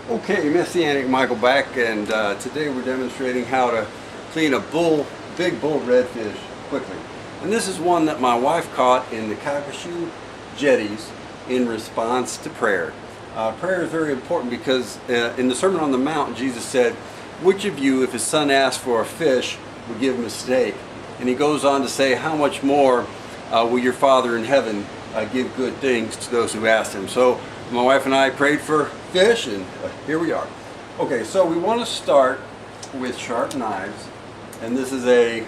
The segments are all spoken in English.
Okay, Messianic Michael back, and today we're demonstrating how to clean a big bull redfish quickly. And this is one that my wife caught in the Calcasieu jetties in response to prayer. Prayer is very important because in the Sermon on the Mount, Jesus said, "Which of you, if his son asks for a fish, will give him a steak?" And he goes on to say, "How much more will your Father in heaven give good things to those who ask him?" So my wife and I prayed for fish, and here we are. Okay, so we want to start with sharp knives, and this is a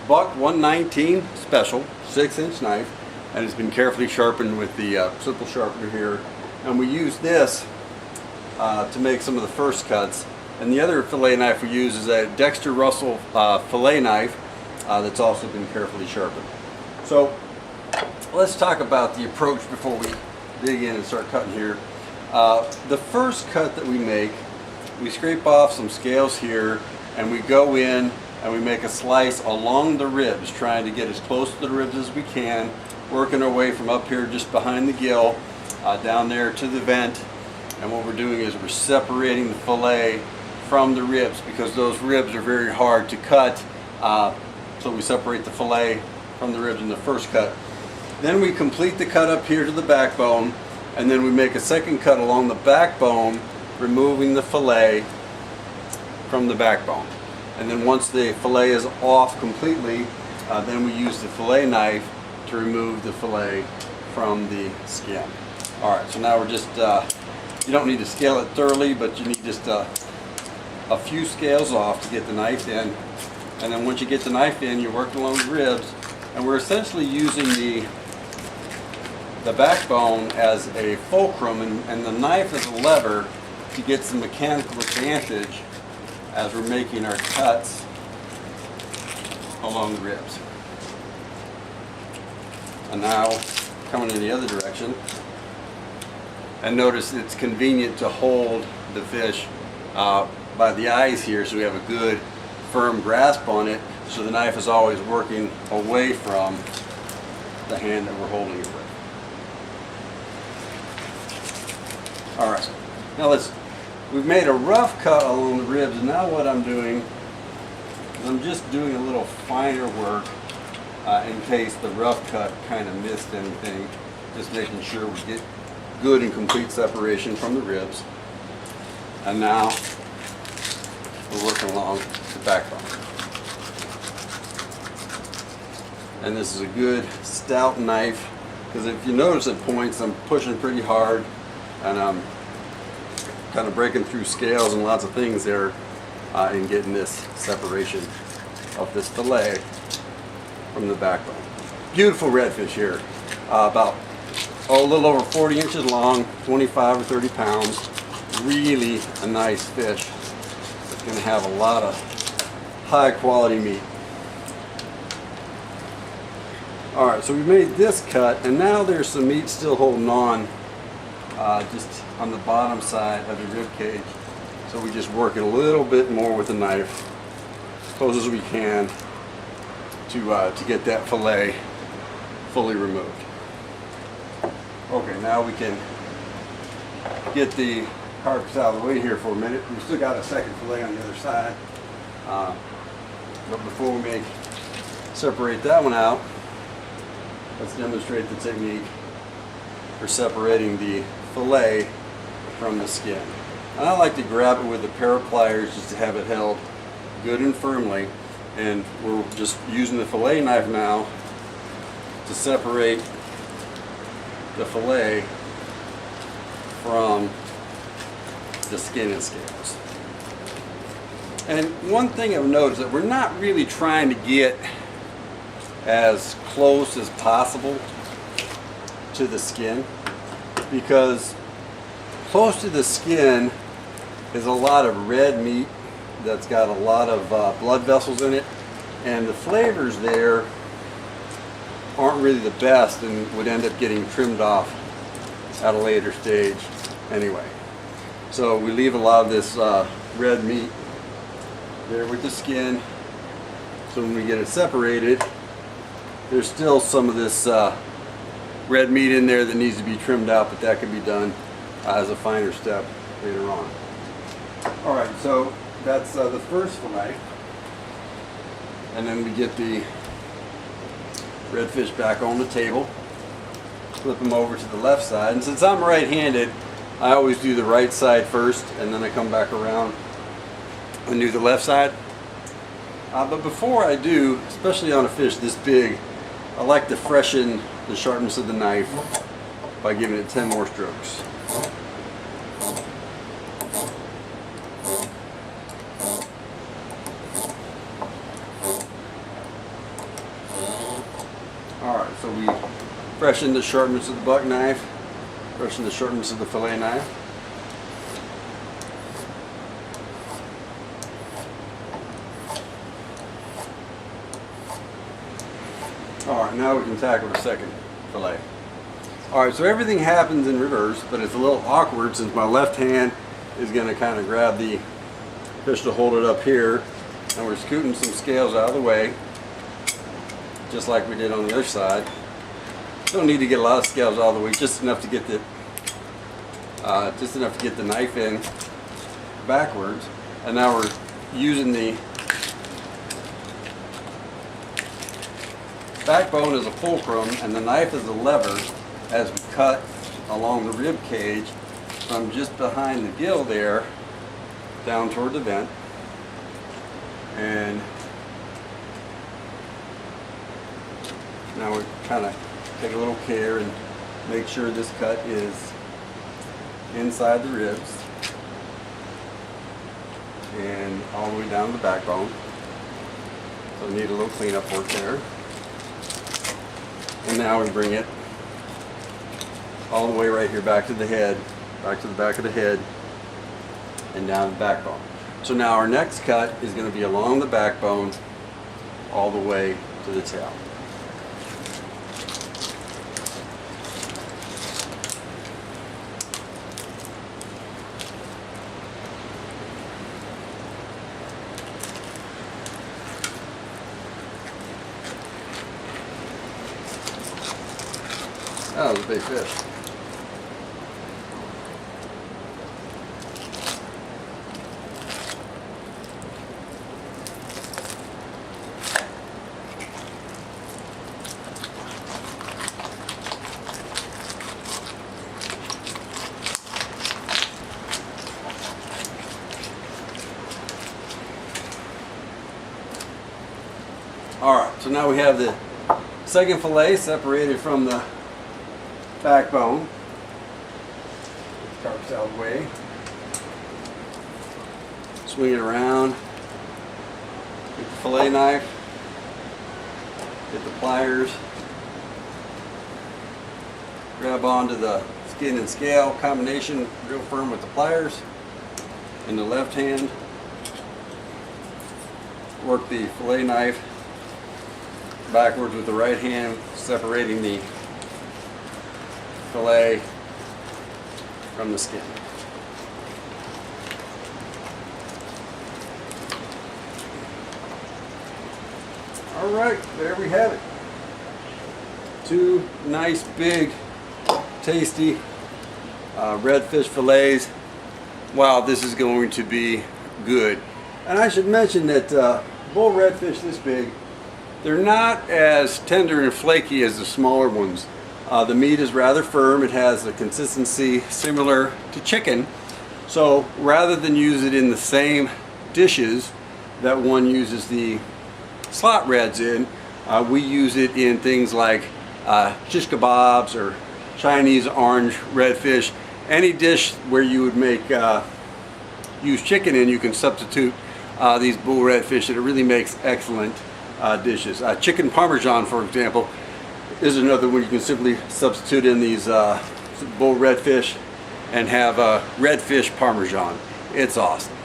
Buck 119 special 6-inch knife, and it's been carefully sharpened with the simple sharpener here. And we use this to make some of the first cuts. And the other fillet knife we use is a Dexter Russell fillet knife that's also been carefully sharpened. So let's talk about the approach before we dig in and start cutting here. The first cut that we make, we scrape off some scales here, and we go in and we make a slice along the ribs, trying to get as close to the ribs as we can, working our way from up here just behind the gill down there to the vent. And what we're doing is we're separating the fillet from the ribs, because those ribs are very hard to cut. So we separate the fillet from the ribs in the first cut. Then we complete the cut up here to the backbone, and then we make a second cut along the backbone, removing the fillet from the backbone. And then once the fillet is off completely, then we use the fillet knife to remove the fillet from the skin. Alright, so now we're just, you don't need to scale it thoroughly, but you need just a few scales off to get the knife in. And then once you get the knife in, you're working along the ribs, and we're essentially using the backbone as a fulcrum, and the knife as a lever to get some mechanical advantage as we're making our cuts along the ribs. And now coming in the other direction, and notice it's convenient to hold the fish by the eyes here, so we have a good firm grasp on it, so the knife is always working away from the hand that we're holding it with. Alright, now we've made a rough cut along the ribs, and now what I'm doing is I'm just doing a little finer work in case the rough cut kind of missed anything, just making sure we get good and complete separation from the ribs. And now we're working along the backbone. And this is a good stout knife, because if you notice at points I'm pushing pretty hard, and I'm kind of breaking through scales and lots of things there in getting this separation of this fillet from the backbone. Beautiful redfish here, about a little over 40 inches long, 25 or 30 pounds. Really a nice fish. It's going to have a lot of high quality meat. Alright, so we made this cut, and now there's some meat still holding on just on the bottom side of the rib cage. So we just work it a little bit more with the knife, as close as we can, to get that fillet fully removed. Okay, now we can get the carcass out of the way here for a minute. We've still got a second fillet on the other side. But before we separate that one out, let's demonstrate the technique for separating the fillet from the skin. And I like to grab it with a pair of pliers just to have it held good and firmly. And we're just using the fillet knife now to separate the fillet from the skin and scales. And one thing I've noticed that we're not really trying to get as close as possible to the skin, because close to the skin is a lot of red meat that's got a lot of blood vessels in it, and the flavors there aren't really the best and would end up getting trimmed off at a later stage anyway. So we leave a lot of this red meat there with the skin, so when we get it separated, there's still some of this red meat in there that needs to be trimmed out, but that can be done as a finer step later on. All right, so that's the first fillet. And then we get the redfish back on the table. Flip them over to the left side. And since I'm right-handed, I always do the right side first, and then I come back around and do the left side. But before I do, especially on a fish this big, I like to freshen the sharpness of the knife by giving it 10 more strokes. Alright, so we freshen the sharpness of the buck knife, freshen the sharpness of the fillet knife. Alright, now we can tackle the second fillet. Alright, so everything happens in reverse, but it's a little awkward since my left hand is going to kind of grab the fish to hold it up here, and we're scooting some scales out of the way, just like we did on the other side. Don't need to get a lot of scales out of the way, just enough to get the knife in backwards. And now we're using the backbone as a fulcrum and the knife as a lever as we cut along the rib cage from just behind the gill there down toward the vent. And now we kind of take a little care and make sure this cut is inside the ribs and all the way down the backbone. So we need a little cleanup work there. And now we bring it all the way right here back to the head, back to the back of the head, and down the backbone. So now our next cut is going to be along the backbone all the way to the tail. That was a big fish. Alright, so now we have the second fillet separated from the backbone. Get the carcass out of the way. Swing it around. Get the fillet knife. Get the pliers. Grab onto the skin and scale combination real firm with the pliers in the left hand. Work the fillet knife backwards with the right hand, separating the fillet from the skin. Alright, there we have it. Two nice, big, tasty redfish fillets. Wow, this is going to be good. And I should mention that bull redfish this big, they're not as tender and flaky as the smaller ones. The meat is rather firm. It has a consistency similar to chicken. So rather than use it in the same dishes that one uses the slot reds in, we use it in things like shish kebabs or Chinese orange redfish. Any dish where you would make use chicken in, you can substitute these bull redfish, and it really makes excellent dishes. Chicken parmesan, for example, is another one you can simply substitute in these bull redfish and have redfish parmesan. It's awesome.